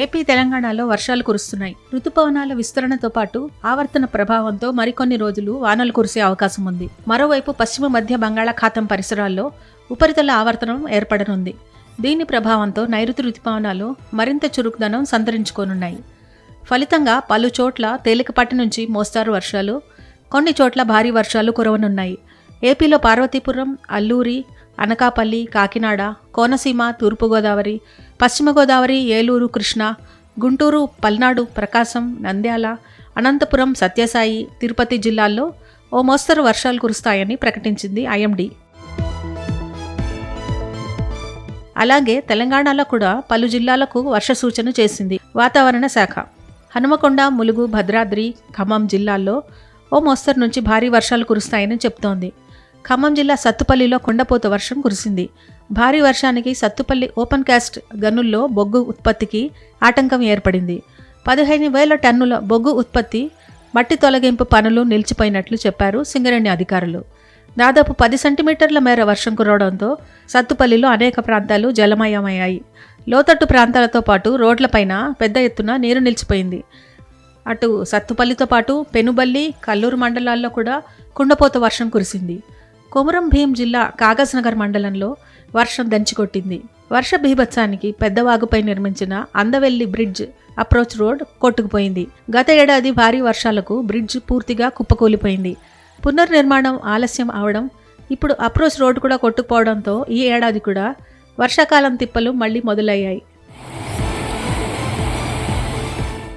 AP తెలంగాణలో వర్షాలు కురుస్తున్నాయి. రుతుపవనాల విస్తరణతో పాటు ఆవర్తన ప్రభావంతో మరికొన్ని రోజులు వానలు కురిసే అవకాశం ఉంది. మరోవైపు పశ్చిమ మధ్య బంగాళాఖాతం పరిసరాల్లో ఉపరితల ఆవర్తనం ఏర్పడనుంది. దీని ప్రభావంతో నైరుతి రుతుపవనాలు మరింత చురుకుదనం సంతరించుకోనున్నాయి. ఫలితంగా పలు చోట్ల తేలికపాటి నుంచి మోస్తారు వర్షాలు, కొన్ని చోట్ల భారీ వర్షాలు కురవనున్నాయి. ఏపీలో పార్వతీపురం, అల్లూరి, అనకాపల్లి, కాకినాడ, కోనసీమ, తూర్పుగోదావరి, పశ్చిమ గోదావరి, ఏలూరు, కృష్ణా, గుంటూరు, పల్నాడు, ప్రకాశం, నంద్యాల, అనంతపురం, సత్యసాయి, తిరుపతి జిల్లాల్లో ఓ మోస్తరు వర్షాలు కురుస్తాయని ప్రకటించింది ఐఎండీ. అలాగే తెలంగాణలో కూడా పలు జిల్లాలకు వర్ష సూచన చేసింది వాతావరణ శాఖ. హనుమకొండ, ములుగు, భద్రాద్రి, ఖమ్మం జిల్లాల్లో ఓ మోస్తరు నుంచి భారీ వర్షాలు కురుస్తాయని చెప్తోంది. ఖమ్మం జిల్లా సత్తుపల్లిలో కుండపోత వర్షం కురిసింది. భారీ వర్షానికి సత్తుపల్లి ఓపెన్ కాస్ట్ గనుల్లో బొగ్గు ఉత్పత్తికి ఆటంకం ఏర్పడింది. 15,000 టన్నుల బొగ్గు ఉత్పత్తి, మట్టి తొలగింపు పనులు నిలిచిపోయినట్లు చెప్పారు సింగరేణి అధికారులు. దాదాపు 10 సెంటీమీటర్ల మేర వర్షం కురవడంతో సత్తుపల్లిలో అనేక ప్రాంతాలు జలమయమయ్యాయి. లోతట్టు ప్రాంతాలతో పాటు రోడ్లపైన పెద్ద ఎత్తున నీరు నిలిచిపోయింది. అటు సత్తుపల్లితో పాటు పెనుబల్లి, కల్లూరు మండలాల్లో కూడా కుండపోత వర్షం కురిసింది. కొమురం భీం జిల్లా కాగజ్ నగర్ మండలంలో వర్షం దంచికొట్టింది. వర్ష బీభత్సానికి పెద్దవాగుపై నిర్మించిన అందవెల్లి బ్రిడ్జ్ అప్రోచ్ రోడ్ కొట్టుకుపోయింది. గత ఏడాది భారీ వర్షాలకు బ్రిడ్జ్ పూర్తిగా కుప్పకూలిపోయింది. పునర్నిర్మాణం ఆలస్యం అవడం, ఇప్పుడు అప్రోచ్ రోడ్ కూడా కొట్టుకుపోవడంతో ఈ ఏడాది కూడా వర్షాకాలం తిప్పలు మళ్లీ మొదలయ్యాయి.